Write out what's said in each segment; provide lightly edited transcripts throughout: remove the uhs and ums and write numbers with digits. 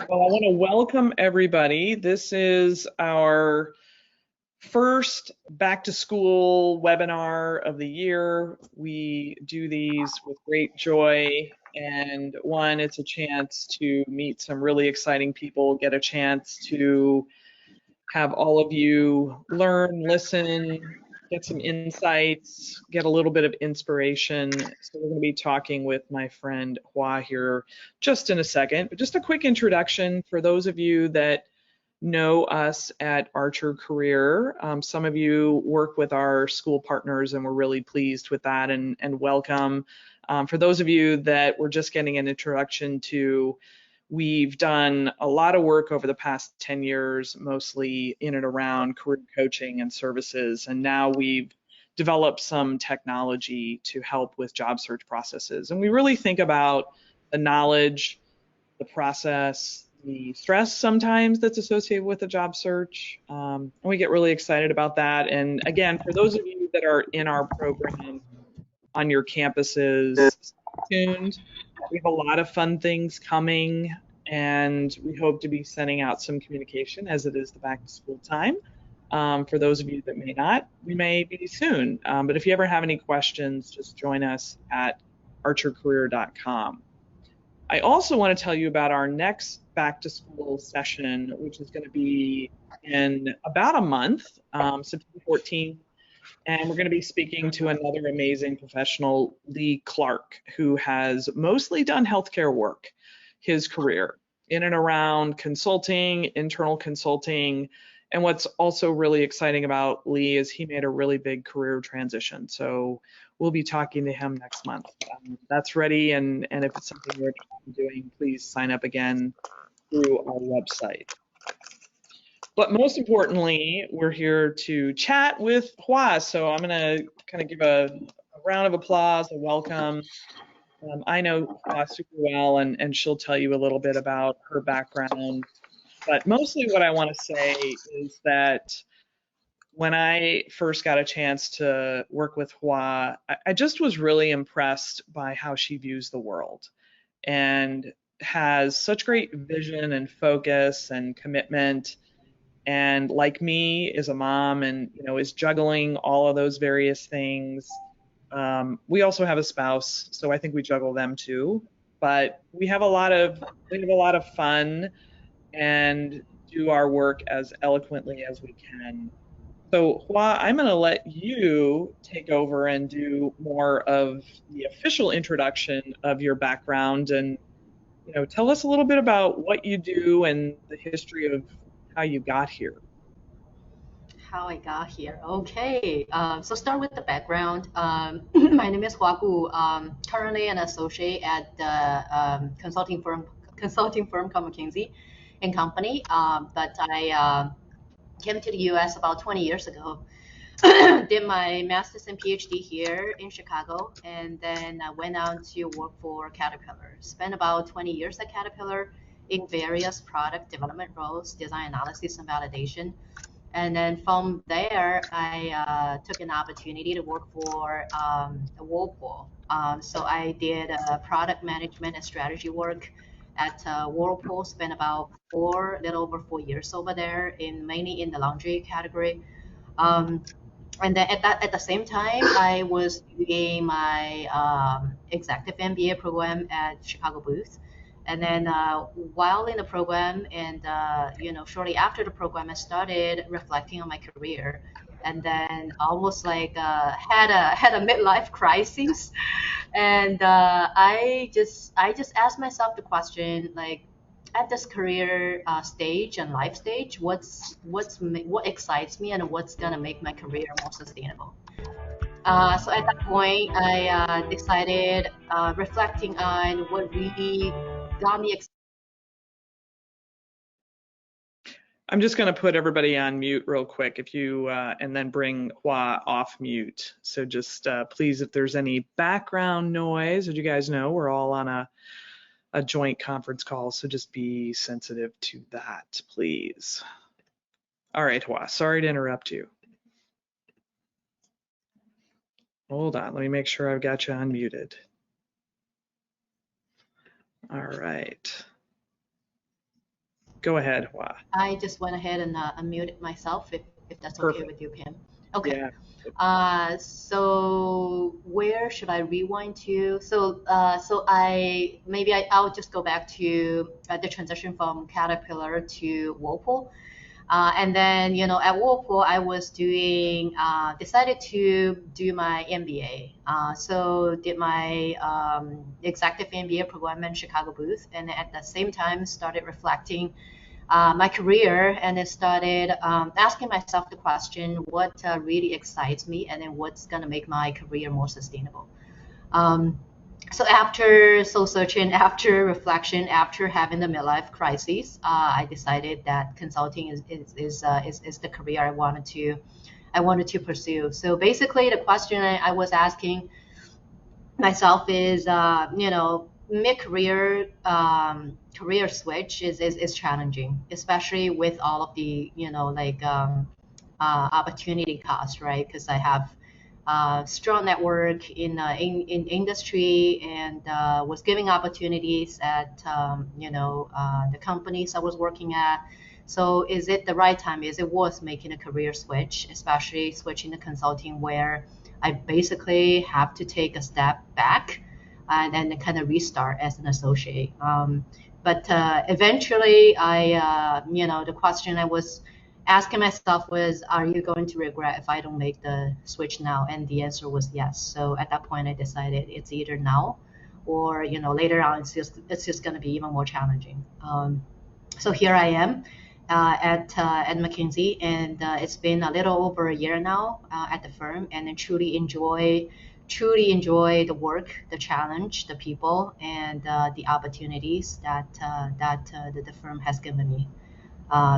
Well, I want to welcome everybody. This is our first back to school webinar of the year. We do these with great joy. And one, it's a chance to meet some really exciting people, get a chance to have all of you learn, listen, get some insights, get a little bit of inspiration. So we're going to be talking with my friend Hua here just in a second. But just a quick introduction for those of you that know us at Archer Career. Some of you work with our school partners, and we're really pleased with that and welcome. For those of you that we're just getting an introduction to, we've done a lot of work over the past 10 years, mostly in and around career coaching and services, and now we've developed some technology to help with job search processes. And we really think about the knowledge, the process, the stress sometimes that's associated with a job search. And we get really excited about that. And again, for those of you that are in our program on your campuses, stay tuned. We have a lot of fun things coming, and we hope to be sending out some communication as it is the back to school time. For those of you that may not, we may be soon. But if you ever have any questions, just join us at archercareer.com. I also want to tell you about our next back to school session, which is going to be in about a month, September 14th. And we're going to be speaking to another amazing professional, Lee Clark, who has mostly done healthcare work his career in and around consulting, internal consulting. And what's also really exciting about Lee is he made a really big career transition. So we'll be talking to him next month. That's ready. And if it's something you're doing, please sign up again through our website. But most importantly, we're here to chat with Hua. So I'm going to kind of give a round of applause, a welcome. I know Hua super well, and she'll tell you a little bit about her background. But mostly what I want to say is that when I first got a chance to work with Hua, I just was really impressed by how she views the world and has such great vision and focus and commitment, and like me is a mom and is juggling all of those various things. We also have a spouse, so I think we juggle them too, but we have a lot of fun and do our work as eloquently as we can. So Hua, I'm going to let you take over and do more of the official introduction of your background, and tell us a little bit about what you do and the history of how you got here. How I got here. Okay, so start with the background. My name is Hua Gu. Currently an associate at the consulting firm called McKinsey and Company. But I came to the U.S. about 20 years ago. Did my master's and PhD here in Chicago, and then I went on to work for Caterpillar. Spent about 20 years at Caterpillar in various product development roles, design analysis and validation. And then from there, I took an opportunity to work for Whirlpool. So I did product management and strategy work at Whirlpool. Spent about little over 4 years over there, mainly in the laundry category. Um, and then at the same time, I was doing my executive MBA program at Chicago Booth. And then while in the program, and shortly after the program, I started reflecting on my career, and then almost like had a midlife crisis, and I just asked myself the question like, at this career stage and life stage, what excites me and what's gonna make my career more sustainable. So at that point, I decided, reflecting on what really got me excited. I'm just going to put everybody on mute real quick if you and then bring Hua off mute. So just please, if there's any background noise, as you guys know, we're all on a joint conference call, so just be sensitive to that, please. All right, Hua, sorry to interrupt you. Hold on, let me make sure I've got you unmuted. All right. Go ahead, Hua. I just went ahead and unmuted myself if that's okay Perfect. with you, Pam. Okay. Yeah. So where should I rewind to? So I'll just go back to the transition from Caterpillar to Whirlpool. And then, at Whirlpool, I was decided to do my MBA. So did my executive MBA program in Chicago booth, and at the same time started reflecting my career, and I started asking myself the question, what really excites me, and then what's going to make my career more sustainable. Um, so after soul searching, after reflection, after having the midlife crisis, I decided that consulting is the career I wanted to pursue. So basically, the question I was asking myself is, mid-career career switch is challenging, especially with all of the, opportunity cost, right? Because I have strong network in industry, and was giving opportunities at, the companies I was working at. So is it the right time? Is it worth making a career switch, especially switching to consulting where I basically have to take a step back and then kind of restart as an associate. But eventually, the question I was asking myself was, are you going to regret if I don't make the switch now? And the answer was yes. So at that point, I decided it's either now or, later on, it's just going to be even more challenging. So here I am at McKinsey, and it's been a little over a year now at the firm, and I truly enjoy the work, the challenge, the people, and the opportunities that the firm has given me.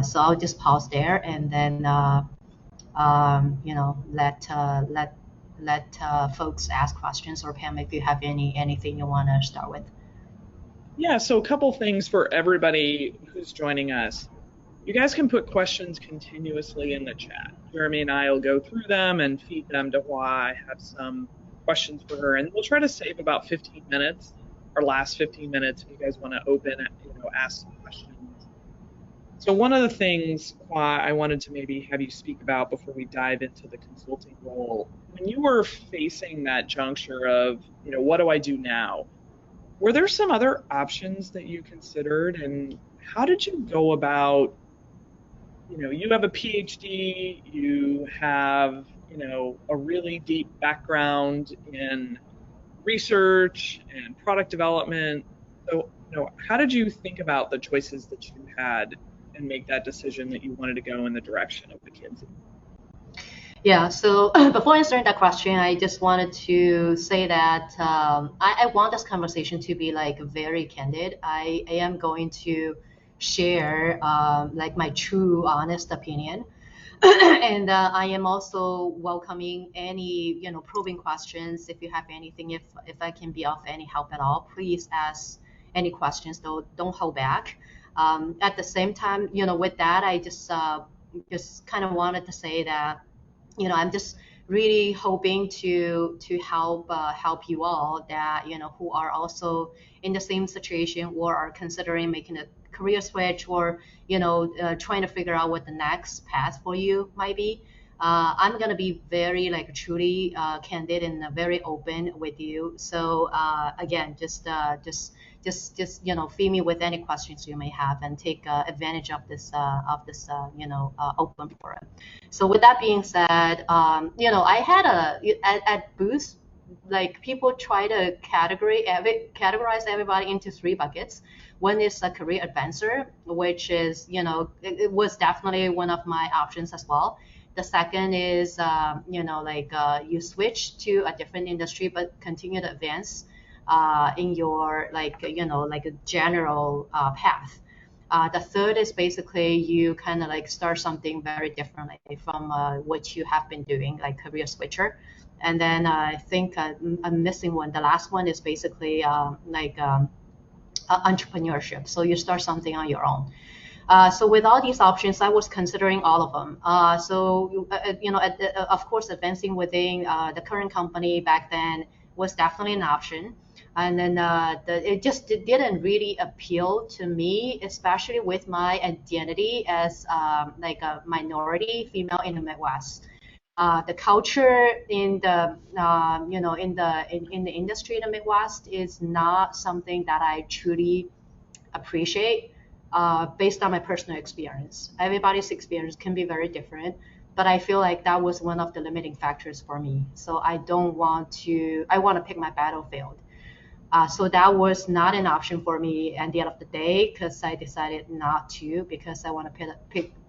So I'll just pause there, and then let folks ask questions, or Pam, if you have anything you want to start with. Yeah, so a couple things for everybody who's joining us. You guys can put questions continuously in the chat. Jeremy and I will go through them and feed them to Hua. I have some questions for her, and we'll try to save about 15 minutes, our last 15 minutes, if you guys want to open, ask some questions. So one of the things, Hua, I wanted to maybe have you speak about before we dive into the consulting role, when you were facing that juncture of, what do I do now? Were there some other options that you considered, and how did you go about, you have a PhD, you have, a really deep background in research and product development. So, how did you think about the choices that you had and make that decision that you wanted to go in the direction of McKinsey? Yeah, so before answering that question, I just wanted to say that I want this conversation to be like very candid. I am going to share like my true, honest opinion. And I am also welcoming any, probing questions. If you have anything, if I can be of any help at all, please ask any questions, though, don't hold back. At the same time, with that, I just kind of wanted to say that I'm just really hoping to help you all that who are also in the same situation or are considering making a career switch, or trying to figure out what the next path for you might be. I'm gonna be very like truly candid and very open with you. So again, just feed me with any questions you may have, and take advantage of this open forum. So with that being said, I had at Boost, like people try to categorize everybody into three buckets. One is a career advancer, which is, it was definitely one of my options as well. The second is, you switch to a different industry but continue to advance in your like a general path. The third is basically you kind of like start something very differently from what you have been doing, like career switcher. And then I think I'm missing one. The last one is basically entrepreneurship. So you start something on your own. So with all these options, I was considering all of them. Of course, advancing within the current company back then was definitely an option. And then it just didn't really appeal to me, especially with my identity as like a minority female in the Midwest. The culture in the in the industry in the Midwest is not something that I truly appreciate based on my personal experience. Everybody's experience can be very different, but I feel like that was one of the limiting factors for me. So I don't want to. I want to pick my battlefield. So that was not an option for me at the end of the day because I decided not to because I want to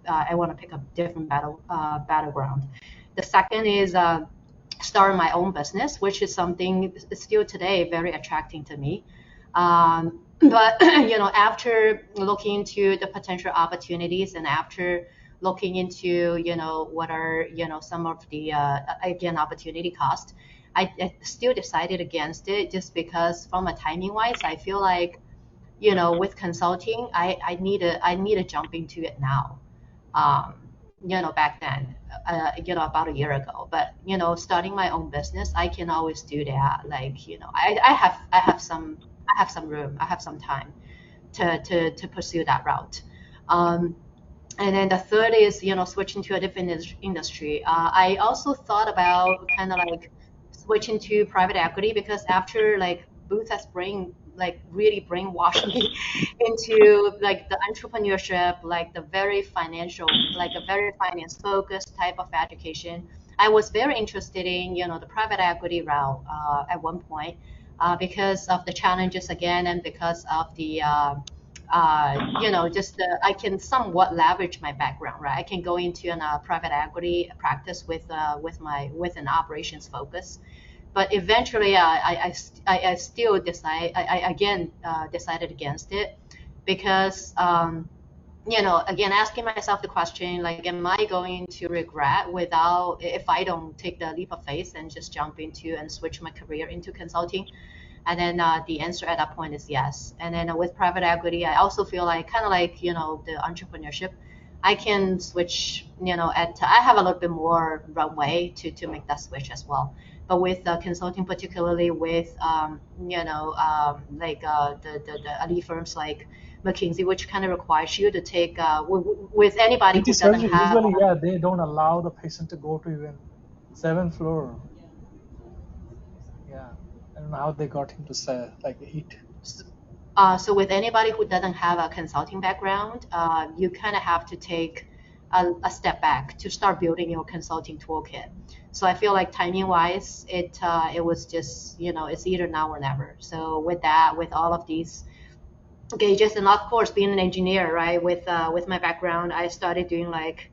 I want to pick a different battleground. The second is start my own business, which is something still today very attracting to me. But after looking into the potential opportunities and after looking into what are some of the again opportunity cost, I still decided against it just because from a timing wise, I feel like with consulting, I need to jump into it now. Um, back then, about a year ago. But starting my own business, I can always do that. Like I have some room, I have some time to pursue that route. Um, and then the third is, switching to a different industry. I also thought about kind of like switching to private equity because after like Booth has really brainwashed me into like the entrepreneurship, like the very financial, like a very finance focused type of education. I was very interested in, the private equity route at one point because of the challenges again and because of the just I can somewhat leverage my background, right? I can go into an private equity practice with an operations focus, but eventually I still again decided against it because again asking myself the question like, am I going to regret without if I don't take the leap of faith and just jump into and switch my career into consulting? And then the answer at that point is yes. And then with private equity, I also feel like kind of like the entrepreneurship, I can switch. I have a little bit more runway to make that switch as well. But with consulting, particularly with the elite firms like McKinsey, which kind of requires you to take with anybody who PT doesn't surgery, have usually, yeah, they don't allow the patient to go to even 7th floor. Yeah, I don't know how they got him to say like 8. So with anybody who doesn't have a consulting background, you kind of have to take a step back to start building your consulting toolkit. So I feel like timing wise, it was just it's either now or never. So with that, with all of these gauges, and of course being an engineer, right? With my background, I started doing like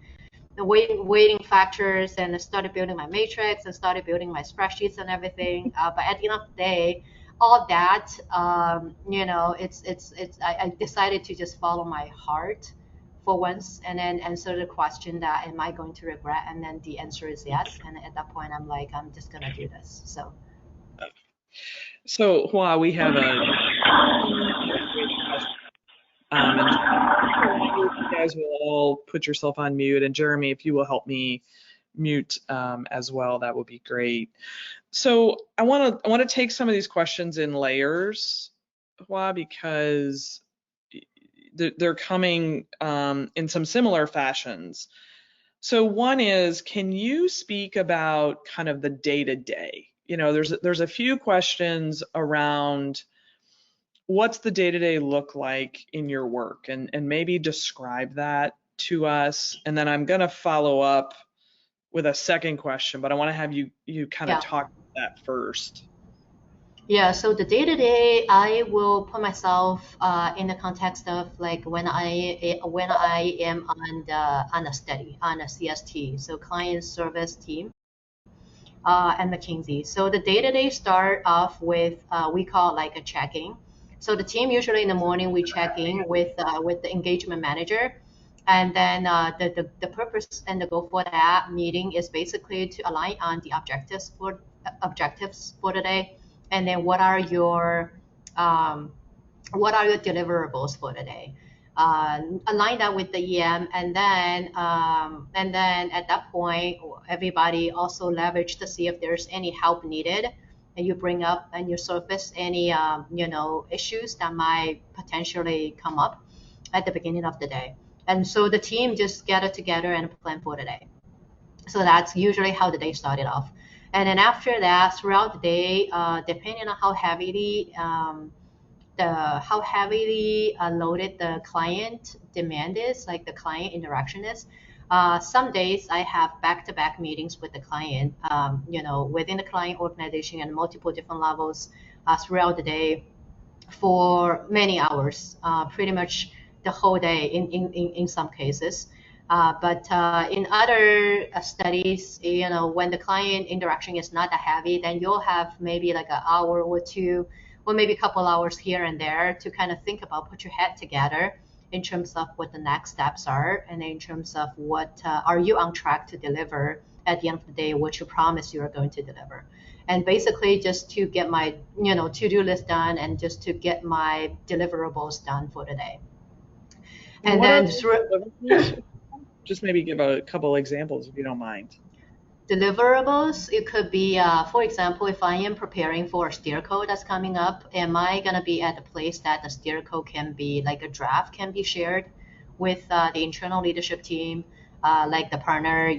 the weighting factors and I started building my matrix and started building my spreadsheets and everything. But at the end of the day, all that, I decided to just follow my heart for once and then answer the question that am I going to regret? And then the answer is yes. And at that point, I'm like, I'm just going to do this. So, Hua, we have a and you guys will all put yourself on mute, and Jeremy, if you will help me mute as well, that would be great. So I want to take some of these questions in layers, Hua, because they're coming in some similar fashions. So one is, can you speak about kind of the day-to-day? There's a few questions around what's the day-to-day look like in your work, and maybe describe that to us. And then I'm going to follow up with a second question, but I want to have you kind of Yeah. talk about that first. Yeah, so the day to day, I will put myself in the context of like when I am on a study on a CST, so client service team, and McKinsey. So the day to day start off with we call it like a check-in. So the team usually in the morning we check in with the engagement manager, and then the purpose and the goal for that meeting is basically to align on the objectives for the day, and then um, what are your deliverables for the day. Align that with the EM, and then at that point, everybody also leverage to see if there's any help needed and you bring up and you surface any issues that might potentially come up at the beginning of the day. And so the team just gather together and plan for the day. So that's usually how the day started off. And then after that, throughout the day, depending on how heavily loaded the client demand is, like the client interaction is. Some days I have back-to-back meetings with the client, within the client organization and multiple different levels throughout the day for many hours, pretty much the whole day in some cases. But in other studies, when the client interaction is not that heavy, then you'll have maybe like an hour or two, or maybe a couple hours here and there to kind of think about, put your head together in terms of what the next steps are, and in terms of what are you on track to deliver at the end of the day, what you promise you are going to deliver. And basically just to get my to-do list done and just to get my deliverables done for the day. And then just maybe give a couple examples if you don't mind. Deliverables, it could be, for example, if I am preparing for a steer code that's coming up, am I going to be at the place that the steer code can be, like a draft can be shared with the internal leadership team, like the partner,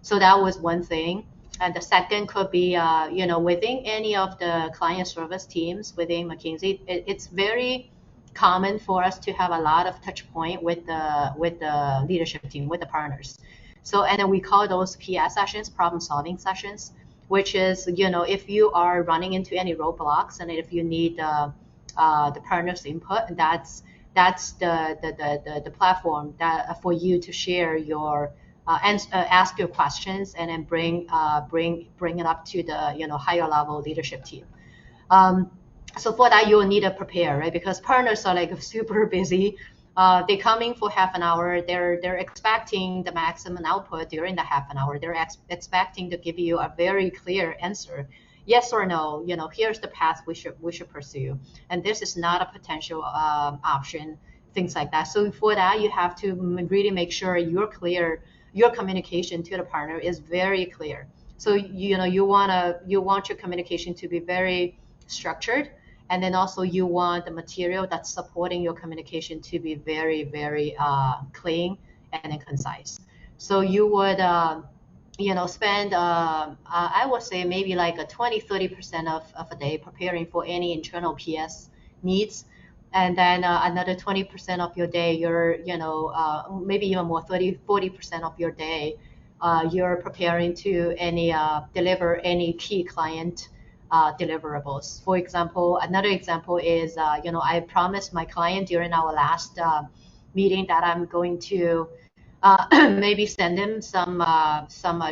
so that was one thing. And the second could be, within any of the client service teams within McKinsey, it's very common for us to have a lot of touch point with the leadership team, with the partners. So, and then we call those PS sessions, problem solving sessions, which is, if you are running into any roadblocks and if you need the partner's input, that's the platform that for you to share your ask your questions and then bring it up to the higher level leadership team. So for that, you'll need to prepare, right? Because partners are like super busy. They come in for half an hour. They're expecting the maximum output during the half an hour. They're expecting to give you a very clear answer, yes or no. Here's the path we should pursue, and this is not a potential option. Things like that. So for that, you have to really make sure you're clear. Your communication to the partner is very clear. So you want your communication to be very structured. And then also you want the material that's supporting your communication to be very, very clean and concise. So you would, spend, I would say maybe like a 20-30% of a day preparing for any internal PS needs. And then another 20% of your day, you're, maybe even more, 30-40% of your day, you're preparing to deliver any key client deliverables. For example, another example is, I promised my client during our last meeting that I'm going to maybe send him some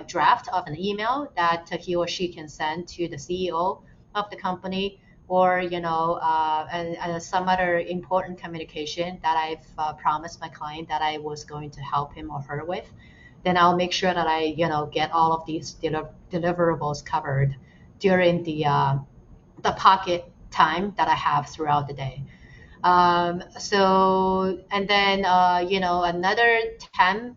draft of an email that he or she can send to the CEO of the company, or and some other important communication that I've promised my client that I was going to help him or her with. Then I'll make sure that I get all of these deliverables covered during the pocket time that I have throughout the day. So, and then, another 10%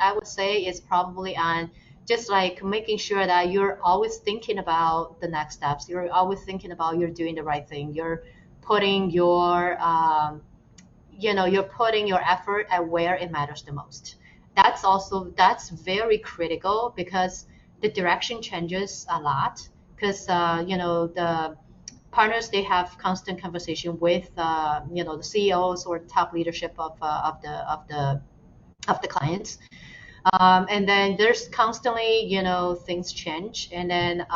I would say is probably on just like making sure that you're always thinking about the next steps. You're always thinking about you're doing the right thing. You're putting your, you're putting your effort at where it matters the most. That's very critical because the direction changes a lot. Because the partners, they have constant conversation with the CEOs or top leadership of the clients, and then there's constantly things change, and then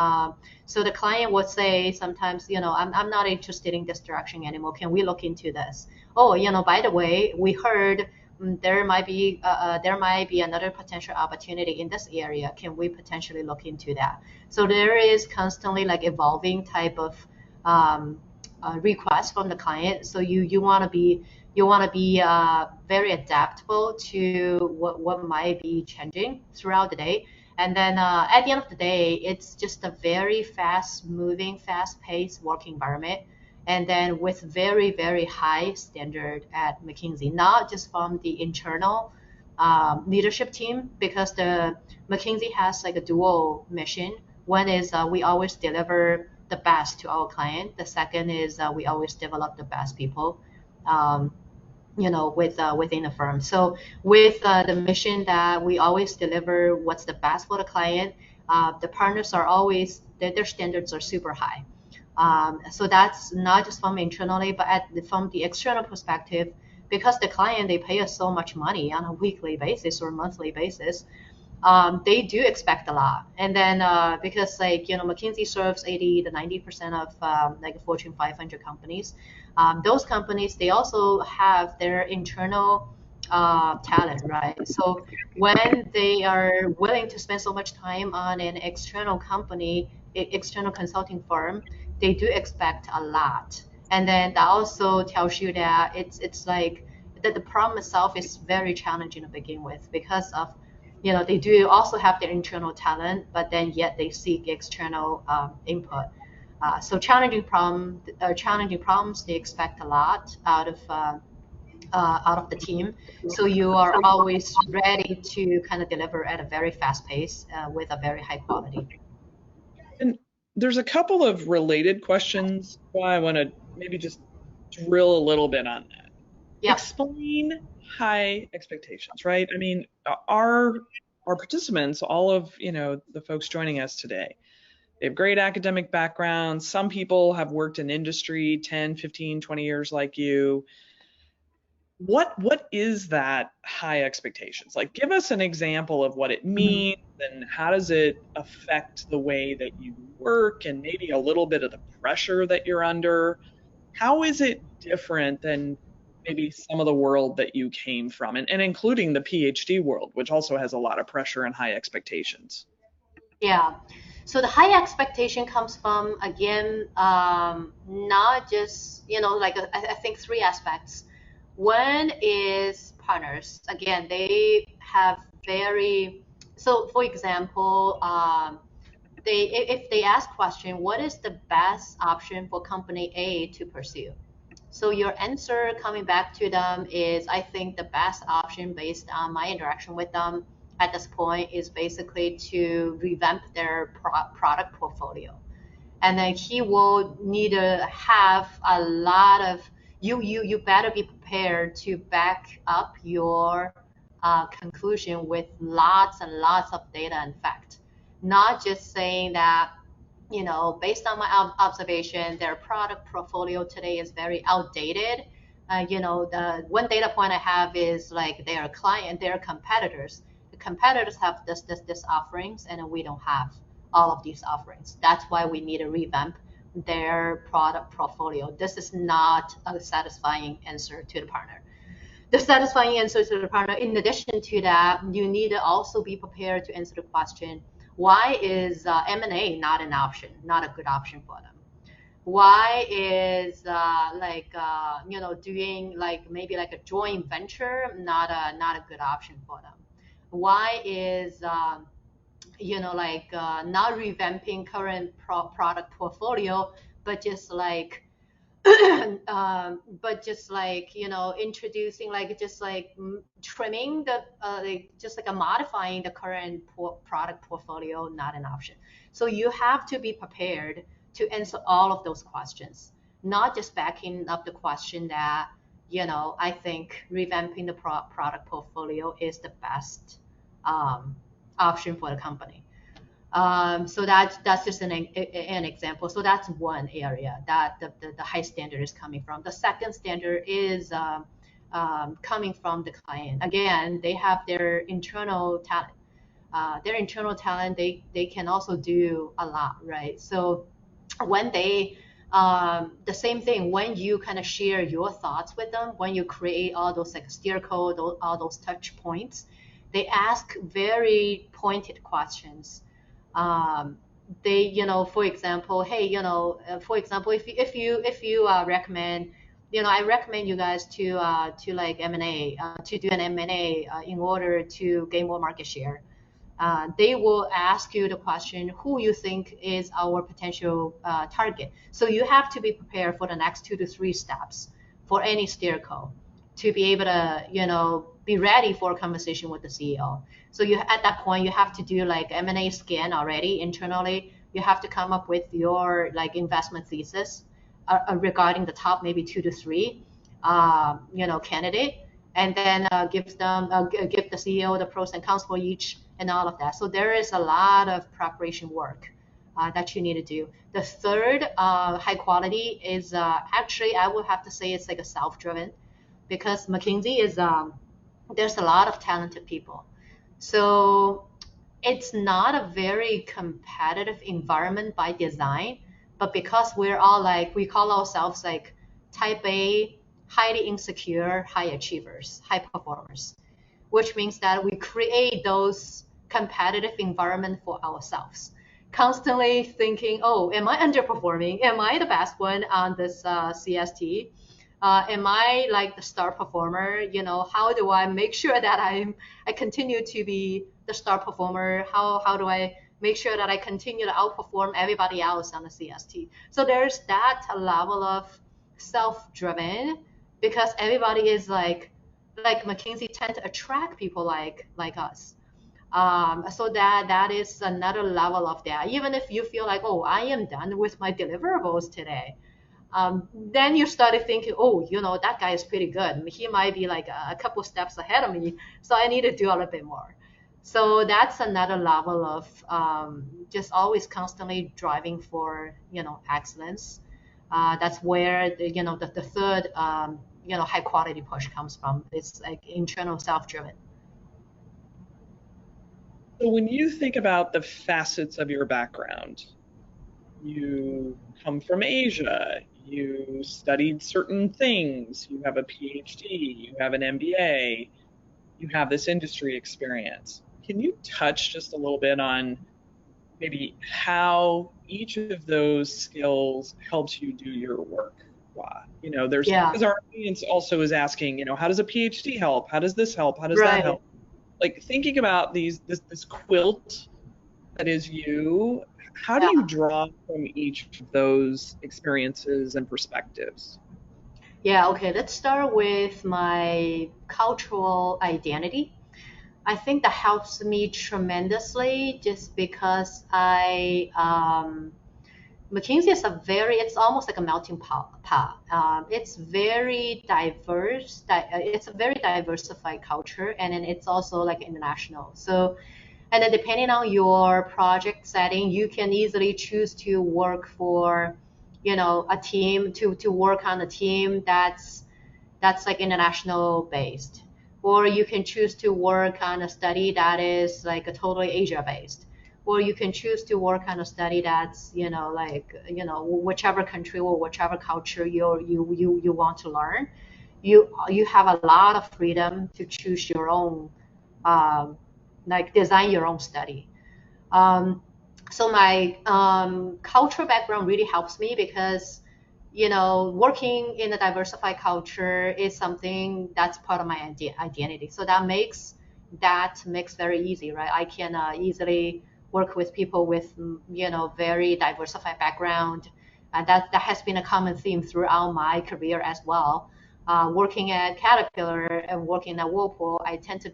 so the client would say sometimes I'm not interested in this direction anymore. Can we look into this? Oh, by the way, we heard there might be another potential opportunity in this area. Can we potentially look into that? So there is constantly like evolving type of requests from the client. So you want to be very adaptable to what might be changing throughout the day. And then at the end of the day, it's just a very fast-moving, fast-paced work environment. And then with very, very high standard at McKinsey, not just from the internal leadership team, because the McKinsey has like a dual mission One is we always deliver the best to our client. The second is we always develop the best people. Um, within the firm. So with the mission that we always deliver what's the best for the client, the partners are always, their standards are super high. So that's not just from internally, but from the external perspective, because the client, they pay us so much money on a weekly basis or monthly basis. They do expect a lot. And then because McKinsey serves 80 to 90% of like Fortune 500 companies. Those companies, they also have their internal talent, right? So when they are willing to spend so much time on an external company, external consulting firm, they do expect a lot. And then that also tells you that it's like that the problem itself is very challenging to begin with, because of they do also have their internal talent, but then yet they seek external input. So challenging problems, they expect a lot out of the team. So you are always ready to kind of deliver at a very fast pace with a very high quality. And there's a couple of related questions why I want to maybe just drill a little bit on that. Yeah. Explain high expectations, right? I mean, our participants, all of, the folks joining us today, they have great academic backgrounds. Some people have worked in industry 10, 15, 20 years like you. What is that high expectations? Like, give us an example of what it means and how does it affect the way that you work and maybe a little bit of the pressure that you're under. How is it different than maybe some of the world that you came from, and including the PhD world, which also has a lot of pressure and high expectations? Yeah. So the high expectation comes from, again, not just, I think three aspects. One is partners. Again, they have so for example, if they ask question, what is the best option for company A to pursue? So your answer coming back to them is, I think the best option based on my interaction with them at this point is basically to revamp their product portfolio. And then he will need to have a lot of, you better be prepared to back up your conclusion with lots and lots of data and fact. Not just saying that, based on my observation, their product portfolio today is very outdated. The one data point I have is like their competitors. The competitors have this offerings, and we don't have all of these offerings. That's why we need to revamp their product portfolio. This is not a satisfying answer to the partner. The satisfying answer to the partner, in addition to that, you need to also be prepared to answer the question, why is M&A not an option, not a good option for them? Why is doing like maybe like a joint venture not a good option for them? Why is not revamping current product portfolio, but just like introducing trimming the just like a modifying the current product portfolio, not an option. So you have to be prepared to answer all of those questions, not just backing up the question that I think revamping the product portfolio is the best option for the company. So that's just an example. So that's one area that the high standard is coming from. The second standard is coming from the client. Again, they have their internal talent. They can also do a lot, right? So when they the same thing, when you kind of share your thoughts with them, when you create all those like steer code, all those touch points, they ask very pointed questions. They, for example, hey, if you recommend, I recommend you guys to like M&A, to do an M&A in order to gain more market share. They will ask you the question, who you think is our potential target. So you have to be prepared for the next 2 to 3 steps for any steer code. to be able to, be ready for a conversation with the CEO. So you at that point you have to do like M&A scan already internally. You have to come up with your like investment thesis regarding the top maybe 2 to 3, candidate, and then give the CEO the pros and cons for each and all of that. So there is a lot of preparation work that you need to do. The third high quality is actually I would have to say it's like a self-driven, because McKinsey is there's a lot of talented people. So it's not a very competitive environment by design, but because we're all like, we call ourselves like type A, highly insecure, high achievers, high performers, which means that we create those competitive environment for ourselves, constantly thinking, oh, am I underperforming? Am I the best one on this CST? Am I like the star performer? How do I make sure that I continue to be the star performer? How do I make sure that I continue to outperform everybody else on the CST? So there's that level of self-driven, because everybody is like McKinsey tend to attract people like us. So that is another level of that. Even if you feel like, oh, I am done with my deliverables today, then you started thinking, oh, that guy is pretty good. He might be like a couple steps ahead of me, so I need to do a little bit more. So that's another level of just always constantly driving for, excellence. That's where the third high quality push comes from. It's like internal self-driven. So when you think about the facets of your background, you come from Asia, you studied certain things, you have a PhD, you have an MBA, you have this industry experience. Can you touch just a little bit on maybe how each of those skills helps you do your work? Because our audience also is asking, how does a PhD help? How does this help? How does that help? Like thinking about this quilt that is you, how do you draw from each of those experiences and perspectives? Yeah, okay, let's start with my cultural identity. I think that helps me tremendously, just because McKinsey is it's almost like a melting pot. It's very diverse. It's a very diversified culture, and then it's also like international. So, and then depending on your project setting, you can easily choose to work for, a team to work on a team that's like international based, or you can choose to work on a study that is like a totally Asia based, or you can choose to work on a study that's whichever country or whichever culture you want to learn. You have a lot of freedom to choose your own, design your own study. So my cultural background really helps me, because working in a diversified culture is something that's part of my identity. So that makes very easy, right? I can easily work with people with very diversified background. That has been a common theme throughout my career as well. Working at Caterpillar and working at Whirlpool, I tend to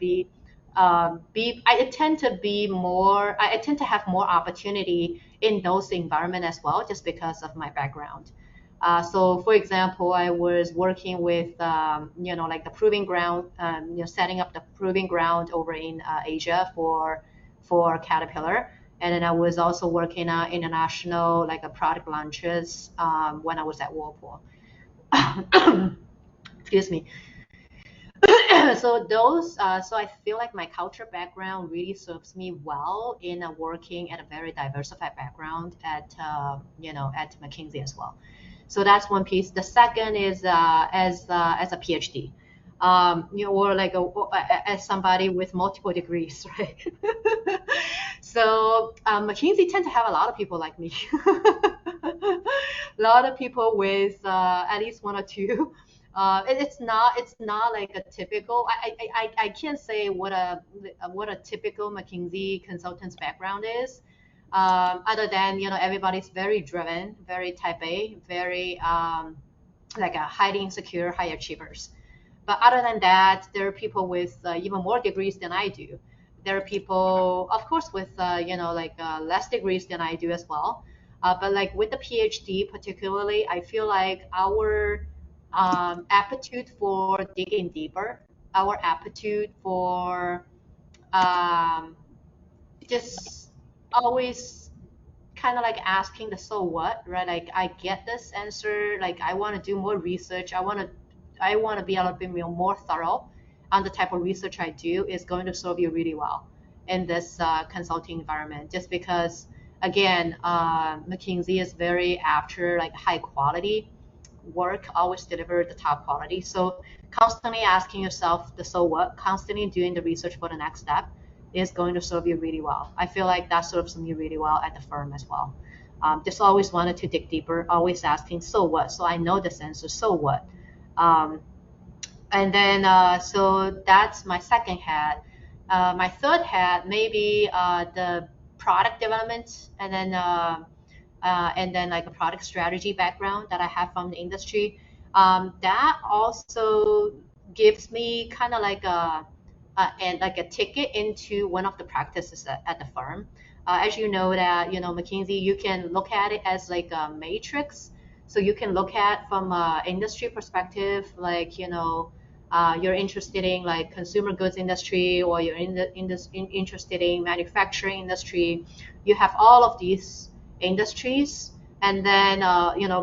have more opportunity in those environments as well, just because of my background. So, for example, I was working with, the proving ground, setting up the proving ground over in Asia for Caterpillar, and then I was also working on international product launches when I was at Whirlpool. Excuse me. So I feel like my culture background really serves me well in working at a very diversified background at McKinsey as well. So that's one piece. The second is as a PhD, or as somebody with multiple degrees, right? So McKinsey tend to have a lot of people like me, a lot of people with at least one or two. It's not like a typical. I can't say what a typical McKinsey consultant's background is, other than everybody's very driven, very type A, very a highly insecure, high achievers. But other than that, there are people with even more degrees than I do. There are people, of course, with less degrees than I do as well. But like with the PhD particularly, I feel like our aptitude for digging deeper, our aptitude for um, just always kind of like asking the so what, right? Like I get this answer, like I want to do more research. I want to be a little bit more thorough on the type of research I do is going to serve you really well in this consulting environment. Just because, again, McKinsey is very after like high quality work, always deliver the top quality. So constantly asking yourself the so what, constantly doing the research for the next step is going to serve you really well. I feel like that serves me really well at the firm as well. Just always wanted to dig deeper, always asking so what. So I know this answer, so what. Um, and then so that's my second hat. My third hat maybe the product development, and then like a product strategy background that I have from the industry. That also gives me kind of like a ticket into one of the practices at the firm. As you know that McKinsey, you can look at it as like a matrix. So you can look at from a industry perspective, like you're interested in like consumer goods industry, or you're interested in manufacturing industry. You have all of these industries, and then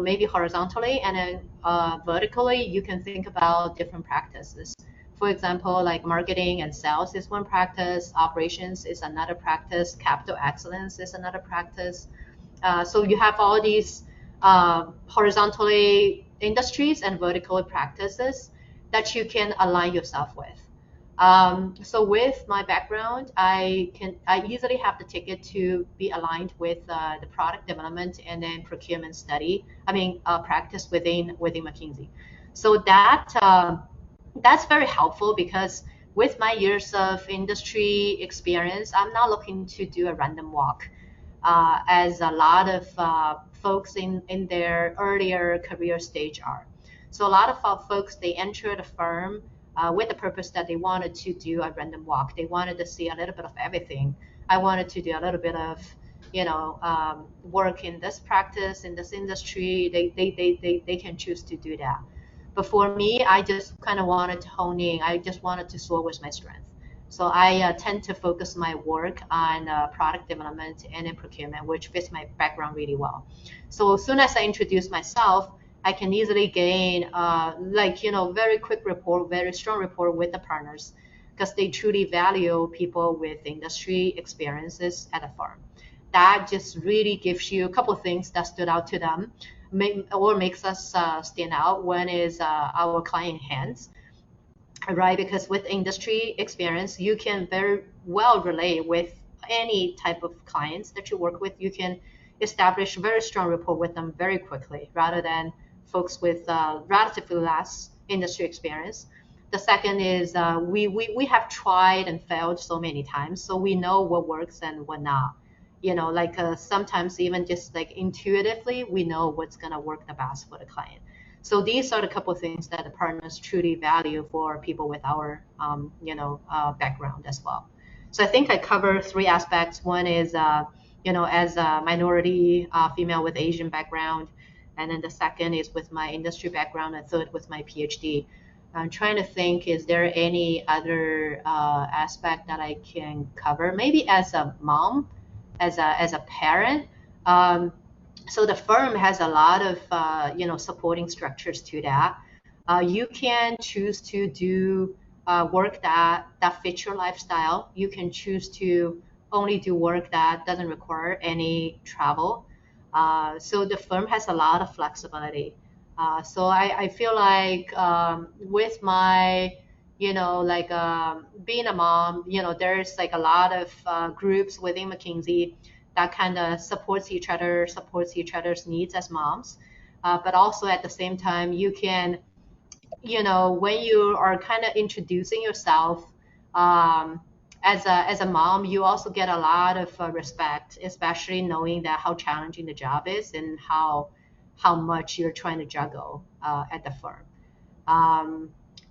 maybe horizontally, and then vertically, you can think about different practices. For example, like marketing and sales is one practice, operations is another practice, capital excellence is another practice. So you have all these horizontally industries and vertical practices that you can align yourself with. So with my background, I easily have the ticket to be aligned with the product development and then procurement study. I mean, practice within McKinsey. So that's very helpful because with my years of industry experience, I'm not looking to do a random walk, as a lot of folks in their earlier career stage are. So a lot of folks, they enter the firm with the purpose that they wanted to do a random walk. They wanted to see a little bit of everything. I wanted to do a little bit of, work in this practice, in this industry. They can choose to do that. But for me, I just kind of wanted to hone in. I just wanted to soar with my strength. So I tend to focus my work on product development and in procurement, which fits my background really well. So as soon as I introduce myself, I can easily gain very quick rapport, very strong rapport with the partners because they truly value people with industry experiences at a firm. That just really gives you a couple of things that stood out to them, makes us stand out. One is our client hands, right? Because with industry experience, you can very well relate with any type of clients that you work with. You can establish very strong rapport with them very quickly, rather than folks with relatively less industry experience. The second is we have tried and failed so many times, so we know what works and what not. Sometimes even just like intuitively, we know what's gonna work the best for the client. So these are the couple of things that the partners truly value for people with our background as well. So I think I cover three aspects. One is as a minority female with Asian background, and then the second is with my industry background, and third with my PhD. I'm trying to think, is there any other aspect that I can cover? Maybe as a mom, as a parent. So the firm has a lot of supporting structures to that. You can choose to do work that fits your lifestyle. You can choose to only do work that doesn't require any travel. So the firm has a lot of flexibility. So I feel like with my being a mom, there's like a lot of groups within McKinsey that kind of supports each other's needs as moms. But also at the same time, you can, when you are kind of introducing yourself as a mom, you also get a lot of respect, especially knowing that how challenging the job is and how much you're trying to juggle at the firm.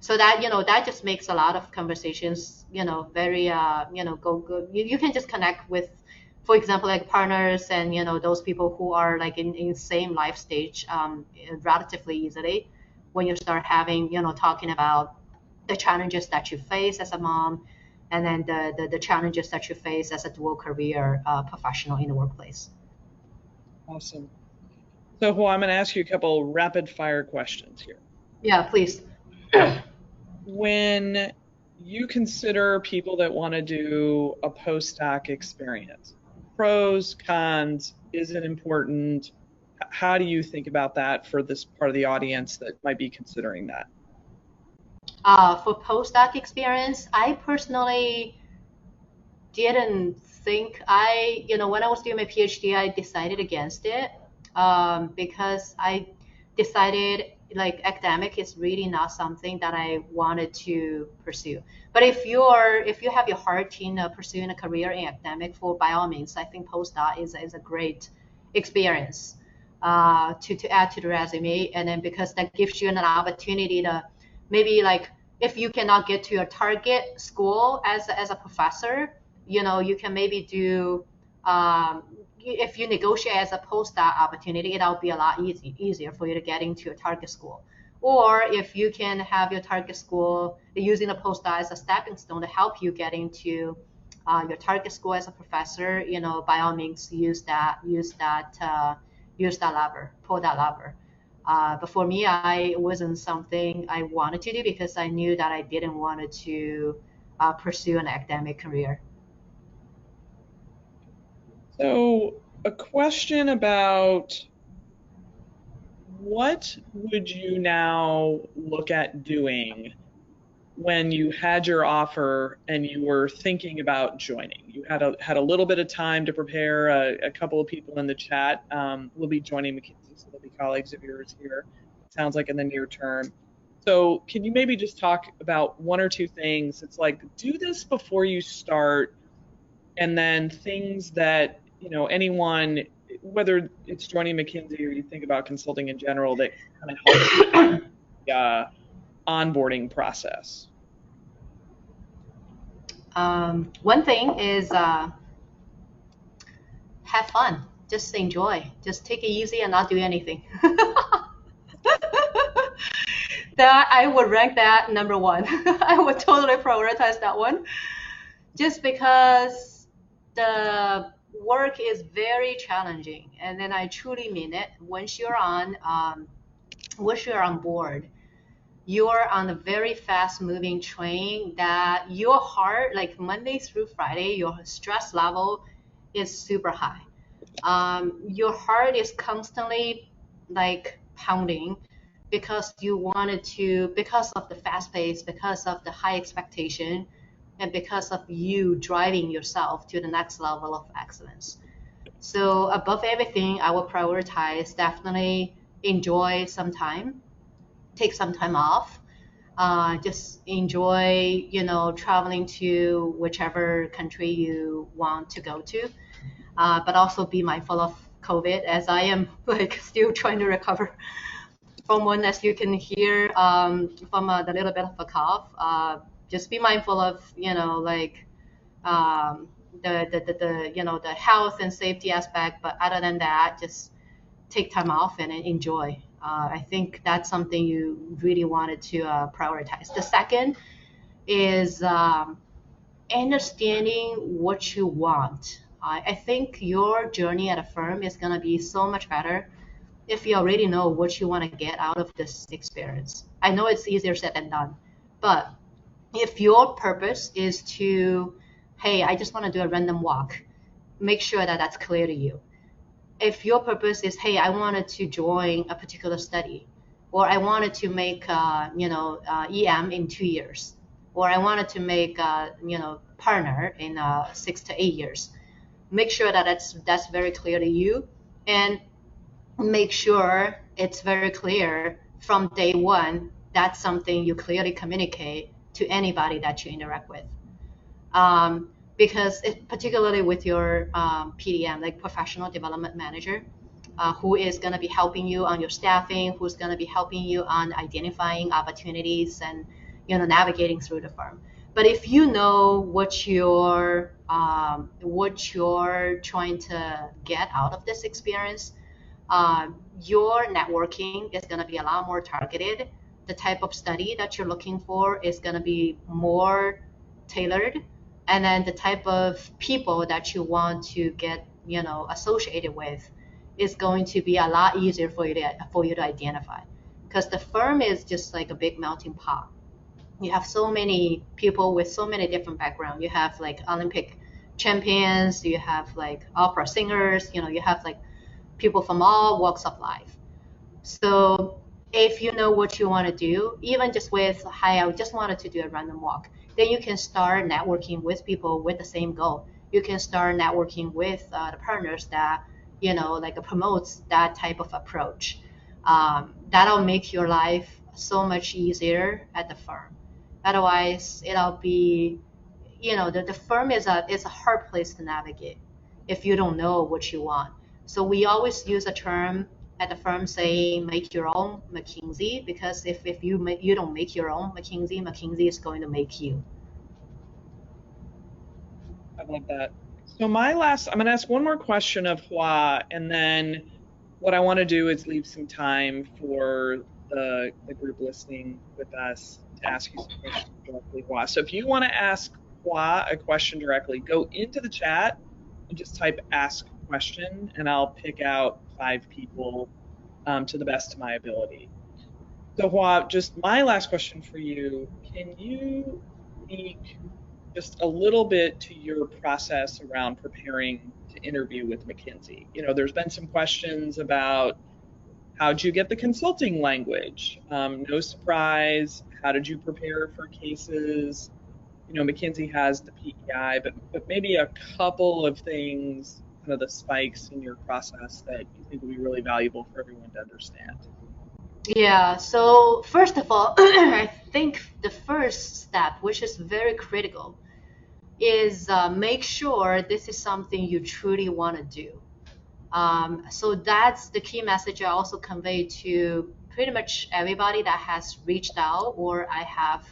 So that, that just makes a lot of conversations, very, go. You can just connect with, for example, like partners and, those people who are like in same life stage, relatively easily when you start having, talking about the challenges that you face as a mom, and then the challenges that you face as a dual career professional in the workplace. Awesome. So, Hua, I'm going to ask you a couple rapid fire questions here. Yeah, please. When you consider people that want to do a postdoc experience, pros, cons, is it important? How do you think about that for this part of the audience that might be considering that? For postdoc experience, I personally didn't think when I was doing my PhD, I decided against it because I decided like academic is really not something that I wanted to pursue. But if you have your heart in pursuing a career in academic, for by all means, I think postdoc is a great experience to add to the resume, and then because that gives you an opportunity to maybe like if you cannot get to your target school as a professor, you can maybe do if you negotiate as a postdoc opportunity, it'll be a lot easier for you to get into your target school. Or if you can have your target school using a postdoc as a stepping stone to help you get into your target school as a professor, by all means use that lever, pull that lever. But for me, it wasn't something I wanted to do because I knew that I didn't want to pursue an academic career. So, a question about what would you now look at doing when you had your offer and you were thinking about joining? You had a little bit of time to prepare. A couple of people in the chat will be joining McKinsey, so they'll be colleagues of yours here. It sounds like in the near term. So can you maybe just talk about one or two things? It's like do this before you start, and then things that anyone, whether it's joining McKinsey or you think about consulting in general, that kind of helps the onboarding process. One thing is have fun. Just enjoy. Just take it easy and not do anything. That I would rank that number one. I would totally prioritize that one, just because the work is very challenging, and then I truly mean it. Once you're on board, you're on a very fast moving train that your heart, like Monday through Friday, your stress level is super high. Your heart is constantly like pounding because because of the fast pace, because of the high expectation, and because of you driving yourself to the next level of excellence. So above everything, I will prioritize definitely enjoy some time, take some time off, just enjoy, traveling to whichever country you want to go to, but also be mindful of COVID, as I am like still trying to recover from one, as you can hear from the little bit of a cough. Just be mindful of, the health and safety aspect. But other than that, just take time off and enjoy. I think that's something you really wanted to prioritize. The second is understanding what you want. I think your journey at a firm is going to be so much better if you already know what you want to get out of this experience. I know it's easier said than done, but if your purpose is to, hey, I just want to do a random walk, make sure that that's clear to you. If your purpose is, hey, I wanted to join a particular study, or I wanted to make, EM in 2 years, or I wanted to make, partner in 6 to 8 years, make sure that that's very clear to you, and make sure it's very clear from day one. That's something you clearly communicate to anybody that you interact with. Because particularly with your PDM, like professional development manager, who is going to be helping you on your staffing, who's going to be helping you on identifying opportunities and navigating through the firm. But if you know what you're trying to get out of this experience, your networking is going to be a lot more targeted. The type of study that you're looking for is going to be more tailored, and then the type of people that you want to get associated with is going to be a lot easier for you to identify, because the firm is just like a big melting pot. You have so many people with so many different backgrounds. You have like Olympic champions, you have like opera singers, you have like people from all walks of life. So if you know what you want to do, even just with, hi, I just wanted to do a random walk, then you can start networking with people with the same goal. You can start networking with the partners that, like promotes that type of approach. That'll make your life so much easier at the firm. Otherwise, it'll be, the firm is a hard place to navigate if you don't know what you want. So we always use a term at the firm saying, make your own McKinsey, because if you don't make your own McKinsey, McKinsey is going to make you. I love that. So I'm going to ask one more question of Hua, and then what I want to do is leave some time for the group listening with us to ask you some questions directly, Hua. So if you want to ask Hua a question directly, go into the chat and just type ask question, and I'll pick out 5 people to the best of my ability. So Hua, just my last question for you, can you speak just a little bit to your process around preparing to interview with McKinsey? There's been some questions about how'd you get the consulting language? No surprise. How did you prepare for cases? McKinsey has the PEI, but maybe a couple of things, kind of the spikes in your process that you think would be really valuable for everyone to understand. Yeah, so first of all, I think the first step, which is very critical, is make sure this is something you truly want to do. So that's the key message I also convey to pretty much everybody that has reached out or I have,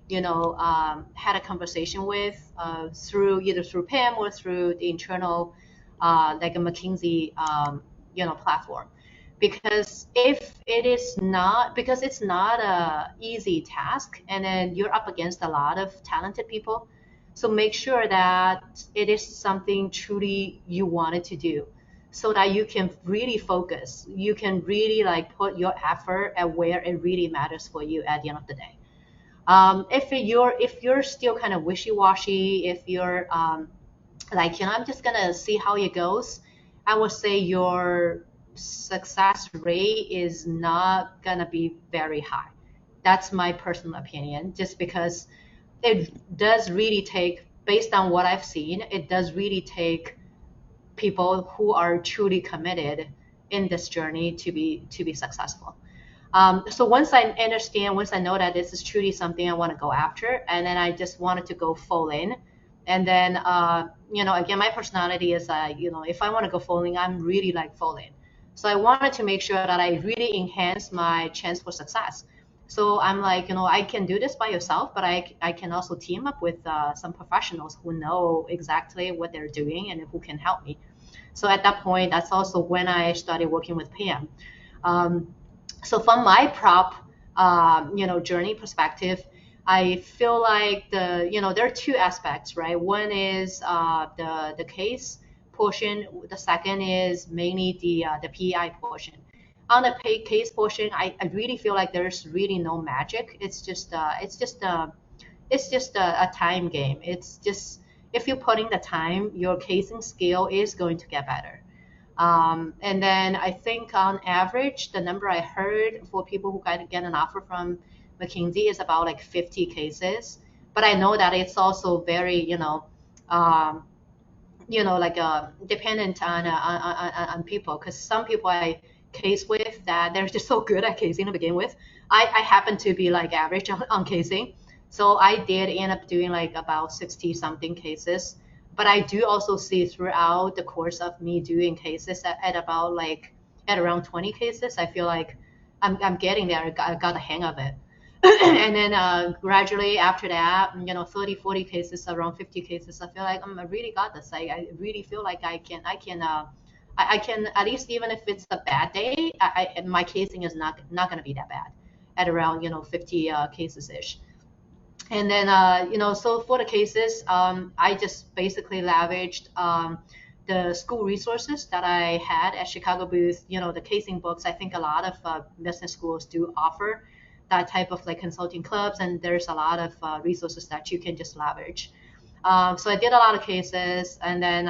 had a conversation with either through PAM or through the internal, like a McKinsey, platform. Because it's not a easy task, and then you're up against a lot of talented people. So make sure that it is something truly you wanted to do, so that you can really focus. You can really like put your effort at where it really matters for you at the end of the day. If you're still kind of wishy-washy, if you're like, I'm just gonna see how it goes, I would say your success rate is not gonna be very high. That's my personal opinion, just because it does really take, based on what I've seen, it does really take people who are truly committed in this journey to be successful. So once I know that this is truly something I want to go after, and then I just wanted to go full in. And then, again, my personality is, if I want to go full in, I'm really like full in. So I wanted to make sure that I really enhance my chance for success. So I'm like, I can do this by yourself, but I can also team up with some professionals who know exactly what they're doing and who can help me. So at that point, that's also when I started working with PM. So from my prop, journey perspective, I feel like there are 2 aspects, right? One is the case portion. The second is mainly the PEI portion. On the case portion, I really feel like there's really no magic. It's just a time game. It's just, if you're putting the time, your casing skill is going to get better. And then I think on average, the number I heard for people who get an offer from McKinsey is about like 50 cases. But I know that it's also very, dependent on people, because some people I case with that they're just so good at casing to begin with. I happen to be like average on casing. So I did end up doing like about 60 something cases. But I do also see throughout the course of me doing cases at around 20 cases, I feel like I'm getting there. I got the hang of it. And then gradually after that, 30, 40 cases, around 50 cases, I feel like I really got this. I really feel like I can at least, even if it's a bad day, my casing is not going to be that bad at around 50 cases ish. And then so for the cases, I just basically leveraged the school resources that I had at Chicago booth. The casing books. I think a lot of business schools do offer that type of like consulting clubs, and there's a lot of resources that you can just leverage. So I did a lot of cases, and then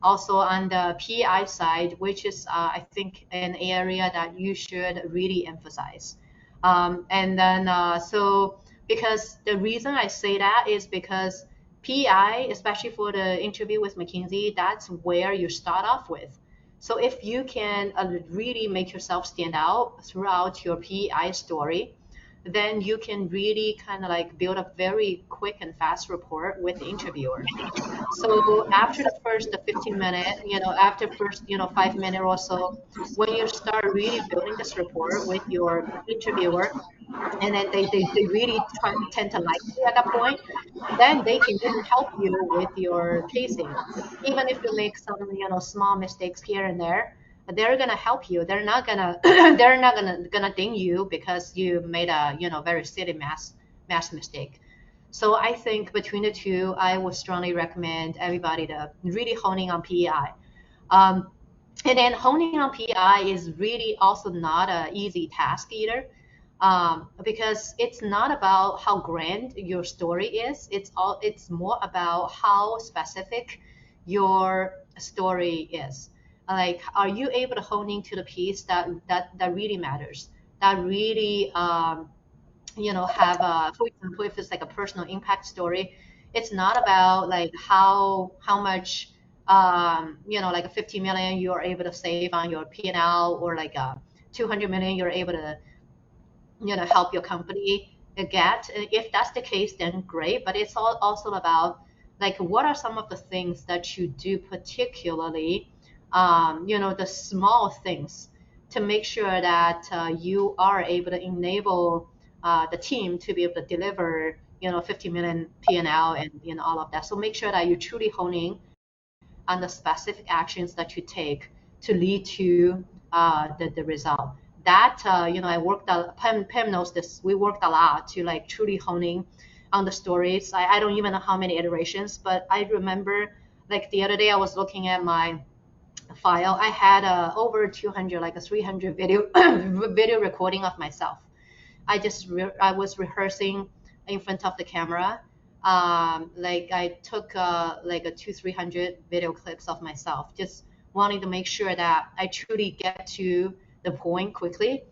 also on the PI side, which is I think an area that you should really emphasize. And then so because the reason I say that is because PI, especially for the interview with McKinsey, that's where you start off with. So if you can really make yourself stand out throughout your PI story, then you can really kind of like build a very quick and fast rapport with the interviewer. So after the first 15 minute, after first, 5 minutes or so, when you start really building this rapport with your interviewer, and then they really tend to like you at that point, then they can really help you with your casing. Even if you make some, small mistakes here and there, they're gonna help you. They're not gonna they're not gonna ding you because you made a, very silly math mistake. So I think between the two, I would strongly recommend everybody to really honing on PEI. Um, and then honing on PI is really also not an easy task either, because it's not about how grand your story is. It's more about how specific your story is. Like, are you able to hone into the piece that really matters? That really have for example, if it's like a personal impact story, it's not about like how much like a 50 million you're able to save on your P&L, or like a 200 million you're able to help your company get. If that's the case, then great. But it's also about like, what are some of the things that you do particularly, the small things, to make sure that you are able to enable the team to be able to deliver 50 million P&L and all of that. So make sure that you're truly honing on the specific actions that you take to lead to the result. That I worked Pam knows this. We worked a lot to like truly honing on the stories. I don't even know how many iterations, but I remember like the other day I was looking at my file. I had over 200, like a 300 video video recording of myself. I was rehearsing in front of the camera. Like I took like a 200-300 video clips of myself, just wanting to make sure that I truly get to the point quickly,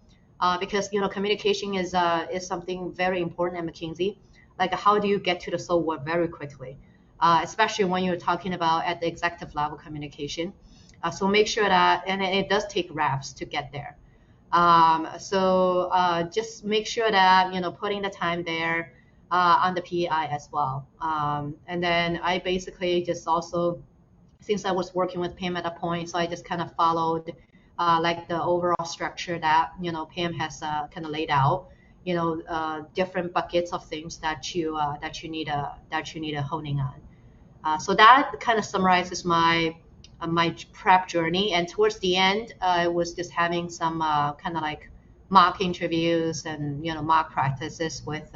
because communication is something very important at McKinsey. Like, how do you get to the so what very quickly, especially when you're talking about at the executive level communication. So make sure that, and it does take reps to get there. So just make sure that putting the time there on the PEI as well. And then I basically just also, since I was working with Pam at a point, so I just kind of followed like the overall structure that Pam has kind of laid out. Different buckets of things that you need a honing on. So that kind of summarizes my prep journey. And towards the end, I was just having some kind of like mock interviews and mock practices with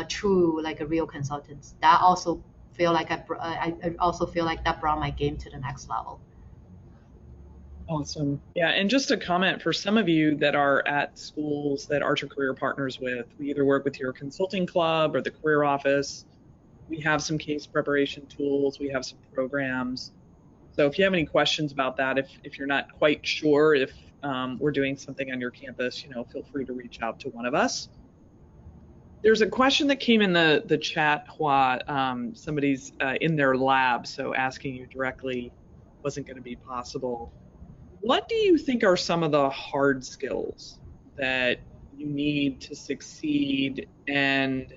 true, like a real consultants. That also feel like I also feel like that brought my game to the next level. Awesome. Yeah, and just a comment for some of you that are at schools that Archer Career partners with, we either work with your consulting club or the career office. We have some case preparation tools. We have some programs. So if you have any questions about that, if you're not quite sure if we're doing something on your campus, feel free to reach out to one of us. There's a question that came in the chat, Hua. Somebody's in their lab, so asking you directly wasn't going to be possible. What do you think are some of the hard skills that you need to succeed, and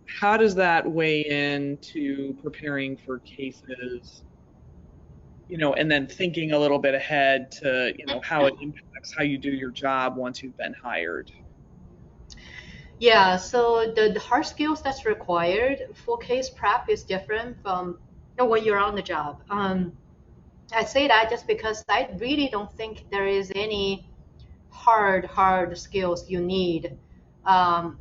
how does that weigh into preparing for cases, and then thinking a little bit ahead to how it impacts how you do your job once you've been hired? Yeah, so the hard skills that's required for case prep is different from when you're on the job. I say that just because I really don't think there is any hard skills you need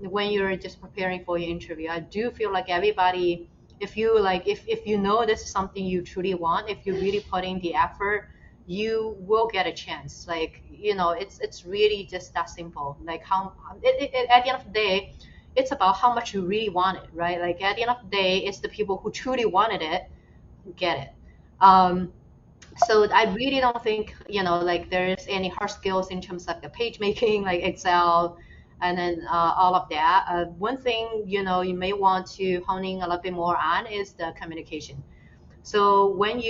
when you're just preparing for your interview. I do feel like everybody, if you like, if you know this is something you truly want, if you're really putting the effort, you will get a chance. Like, it's really just that simple. Like at the end of the day, it's about how much you really want it, right? Like at the end of the day, it's the people who truly wanted it who get it. So I really don't think, like there's any hard skills in terms of the page making, like Excel, and then all of that. One thing, you may want to hone in a little bit more on is the communication. So when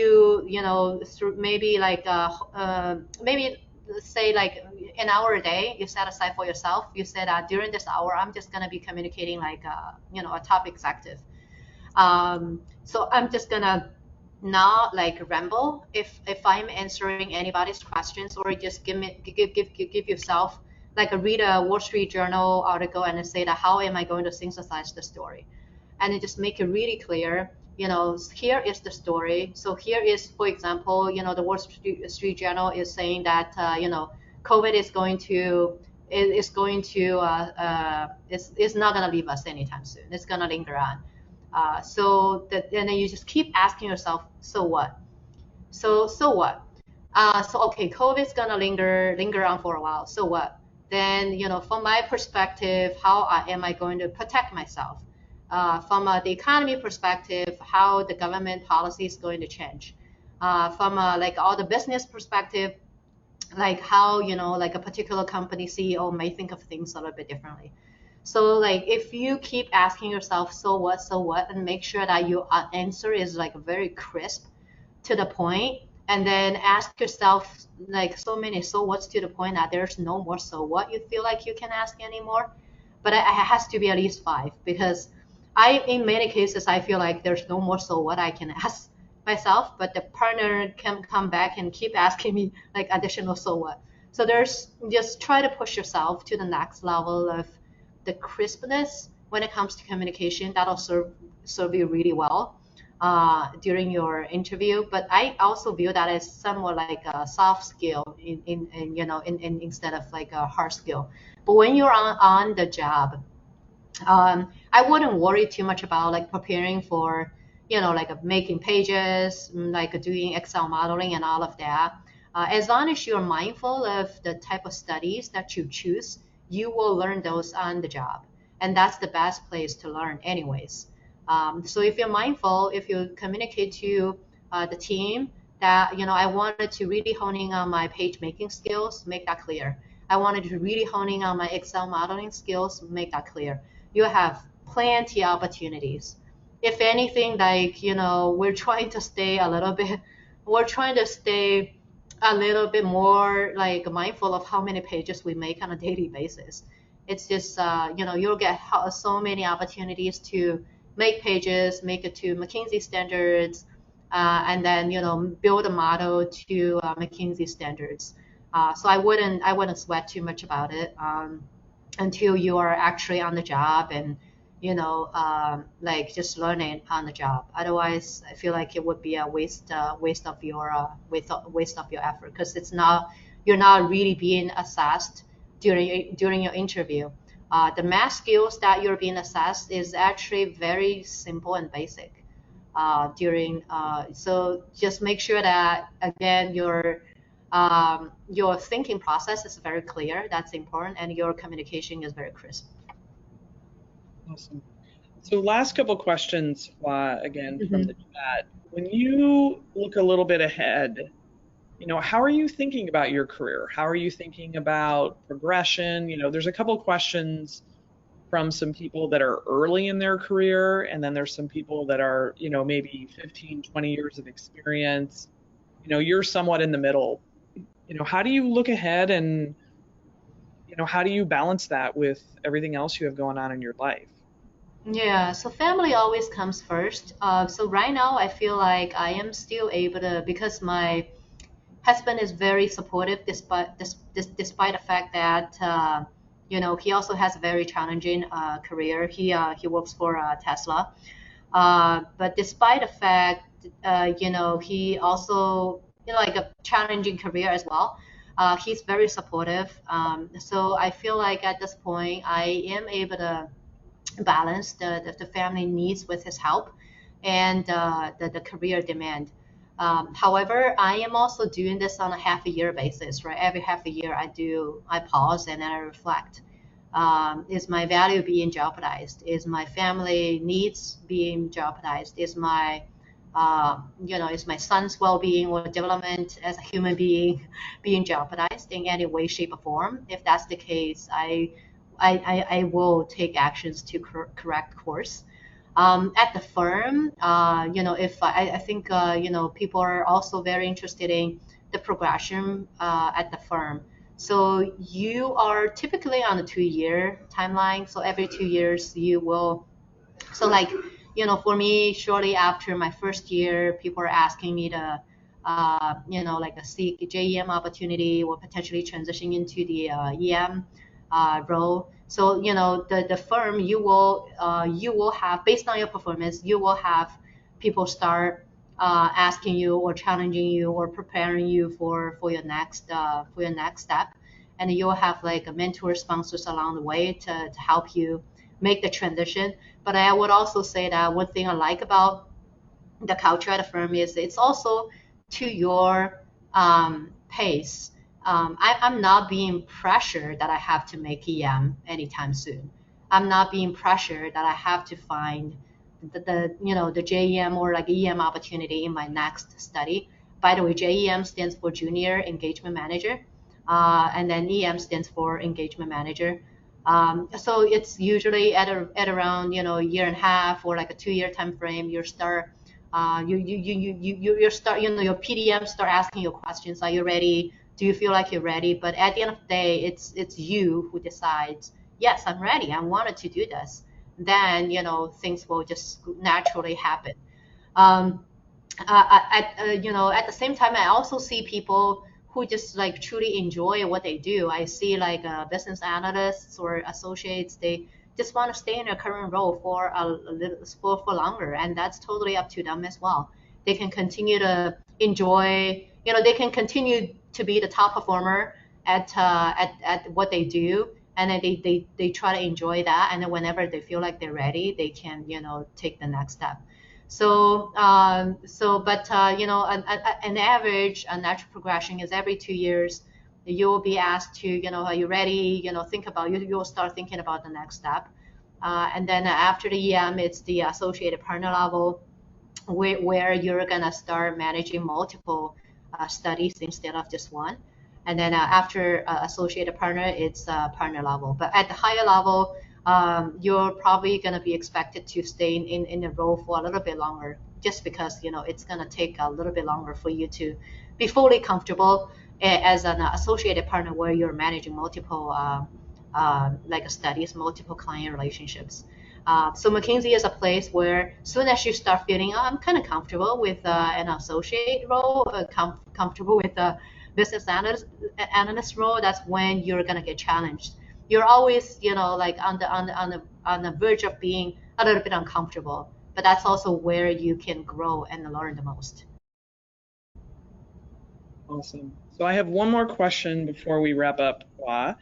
maybe like maybe say like an hour a day you set aside for yourself. You said during this hour I'm just gonna be communicating like a top executive. So I'm just gonna not like ramble if I'm answering anybody's questions, or just give yourself like read a Wall Street Journal article and say that how am I going to synthesize the story, and then just make it really clear. Here is the story. So here is, for example, the Wall Street Journal is saying that COVID is not going to leave us anytime soon. It's going to linger on. And then you just keep asking yourself, so what? So what? So okay, COVID's gonna linger on for a while. So what? Then from my perspective, how am I going to protect myself? From the economy perspective, how the government policy is going to change. From like all the business perspective, like how like a particular company CEO may think of things a little bit differently. So like if you keep asking yourself, so what, and make sure that your answer is like very crisp to the point, and then ask yourself like so many so what's to the point that there's no more so what you feel like you can ask anymore. But it has to be at least five, because in many cases I feel like there's no more so what I can ask myself, but the partner can come back and keep asking me like additional so what. So there's just try to push yourself to the next level of the crispness when it comes to communication. That'll serve you really well during your interview. But I also view that as somewhat like a soft skill instead of like a hard skill. But when you're on the job, I wouldn't worry too much about like preparing for like making pages, like doing Excel modeling and all of that. As long as you're mindful of the type of studies that you choose, you will learn those on the job. And that's the best place to learn anyways. So if you're mindful, if you communicate to the team that, I wanted to really honing on my page making skills, make that clear. I wanted to really honing on my Excel modeling skills, make that clear. You have plenty of opportunities. If anything, like, we're trying to stay a little bit more like mindful of how many pages we make on a daily basis. It's just, you'll get so many opportunities to make pages, make it to McKinsey standards, and then, build a model to McKinsey standards. So I wouldn't sweat too much about it until you are actually on the job and, like just learning on the job. Otherwise, I feel like it would be a waste of your effort, because you're not really being assessed during your interview. The math skills that you're being assessed is actually very simple and basic. So just make sure that again your thinking process is very clear. That's important, and your communication is very crisp. Awesome. So last couple questions, again, from the chat. When you look a little bit ahead, how are you thinking about your career? How are you thinking about progression? There's a couple questions from some people that are early in their career, and then there's some people that are, maybe 15, 20 years of experience. You're somewhat in the middle. How do you look ahead, and, how do you balance that with everything else you have going on in your life? Yeah, so family always comes first. So right now, I feel like I am still able to, because my husband is very supportive despite the fact that he also has a very challenging career. He works for Tesla. But despite the fact, he also, like a challenging career as well. He's very supportive. So I feel like at this point, I am able to balance the family needs with his help and the career demand. However, I am also doing this on a half a year basis, right? Every half a year, I pause and then I reflect. Is my value being jeopardized? Is my family needs being jeopardized? Is my son's well-being or development as a human being being jeopardized in any way, shape, or form? If that's the case, I will take actions to correct course. At the firm, if I think, people are also very interested in the progression at the firm. So you are typically on a 2-year timeline. So every 2 years you will, so like, for me, shortly after my first year, people are asking me to, like seek a JEM opportunity or potentially transition into the EM role. So, the firm, you will have, based on your performance, you will have people start asking you or challenging you or preparing you for your next step. And you'll have like a mentor sponsors along the way to help you make the transition. But I would also say that one thing I like about the culture at a firm is it's also to your pace. I'm not being pressured that I have to make EM anytime soon. I'm not being pressured that I have to find the JEM or like EM opportunity in my next study. By the way, JEM stands for Junior Engagement Manager, and then EM stands for Engagement Manager. So it's usually at around a year and a half or like a 2-year time frame. You start your PDM start asking you questions. Are you ready? Do you feel like you're ready? But at the end of the day, it's you who decides. Yes, I'm ready. I wanted to do this. Then things will just naturally happen. Um, at the same time, I also see people who just like truly enjoy what they do. I see like business analysts or associates, they just want to stay in their current role for a little for longer, and that's totally up to them as well. They can continue to enjoy, they can continue to be the top performer at what they do, and then they try to enjoy that, and then whenever they feel like they're ready, they can take the next step. So, but an average, a natural progression is every 2 years, you will be asked to, are you ready? Think about you'll start thinking about the next step, and then after the EM, it's the associated partner level, where you're gonna start managing multiple studies instead of just one. And then after associated partner, it's partner level. But at the higher level, you're probably going to be expected to stay in the role for a little bit longer, just because it's going to take a little bit longer for you to be fully comfortable as an associated partner, where you're managing multiple like studies, multiple client relationships. So McKinsey is a place where soon as you start feeling, I'm kind of comfortable with an associate role, comfortable with a business analyst role, that's when you're gonna get challenged. You're always, like on the verge of being a little bit uncomfortable, but that's also where you can grow and learn the most. Awesome. So I have one more question before we wrap up, Hua.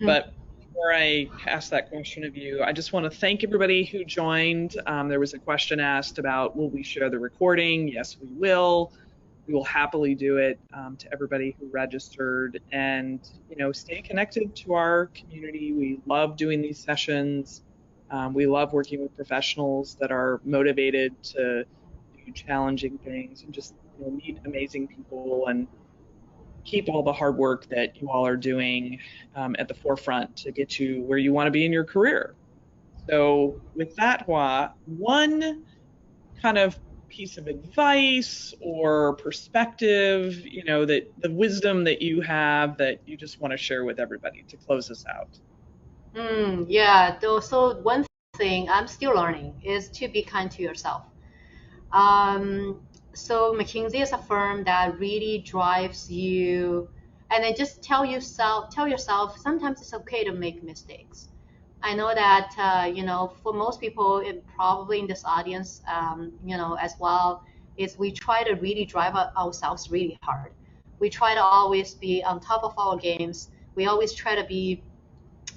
But before I ask that question of you, I just want to thank everybody who joined. There was a question asked about, will we share the recording? Yes, we will. We will happily do it to everybody who registered, and stay connected to our community. We love doing these sessions. We love working with professionals that are motivated to do challenging things and just meet amazing people and keep all the hard work that you all are doing at the forefront to get you where you want to be in your career. So with that, Hua, one kind of piece of advice or perspective, that the wisdom that you have that you just want to share with everybody to close us out? Yeah, so one thing I'm still learning is to be kind to yourself. So McKinsey is a firm that really drives you and then just tell yourself sometimes it's okay to make mistakes. I know that for most people, probably in this audience, as well, is we try to really drive ourselves really hard. We try to always be on top of our games. We always try to be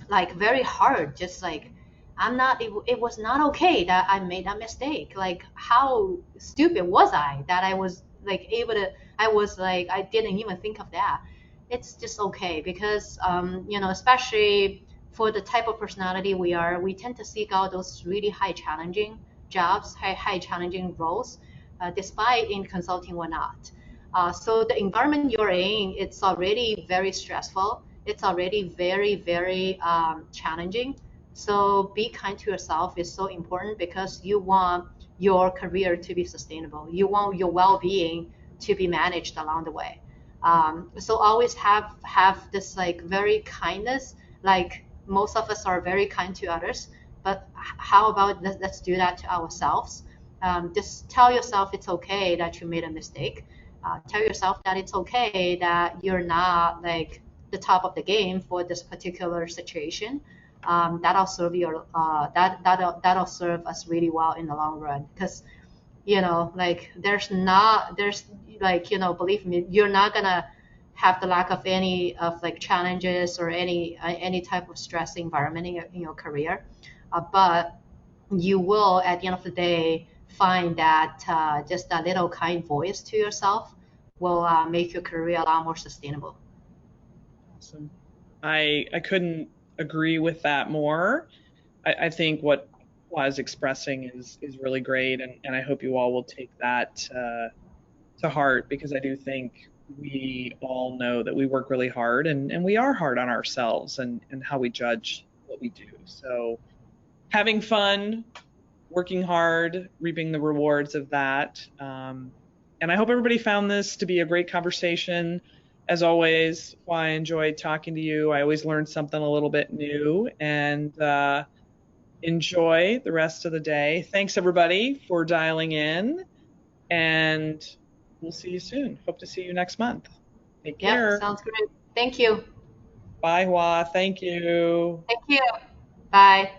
like very hard, just like I'm not. It was not okay that I made that mistake. Like how stupid was I that I was like able to. I was like I didn't even think of that. It's just okay because especially for the type of personality we are, we tend to seek out those really high challenging jobs, high challenging roles, despite in consulting or not. So the environment you're in, it's already very stressful. It's already very, very challenging. So be kind to yourself is so important because you want your career to be sustainable. You want your well-being to be managed along the way. So always have this like very kindness. Like most of us are very kind to others, but how about let's do that to ourselves? Just tell yourself it's okay that you made a mistake. Tell yourself that it's okay that you're not like the top of the game for this particular situation. That'll serve your that'll serve us really well in the long run because like there's like believe me, you're not gonna have the lack of any of like challenges or any type of stress environment in your career, but you will at the end of the day find that just that little kind voice to yourself will make your career a lot more sustainable. Awesome. I couldn't agree with that more. I think what was expressing is really great, and I hope you all will take that to heart because I do think we all know that we work really hard and we are hard on ourselves and how we judge what we do. So having fun, working hard, reaping the rewards of that. And I hope everybody found this to be a great conversation. As always, I enjoyed talking to you. I always learned something a little bit new, and enjoy the rest of the day. Thanks everybody for dialing in, and we'll see you soon. Hope to see you next month. Take care. Yep, sounds great. Thank you. Bye, Hua. Thank you. Thank you. Bye.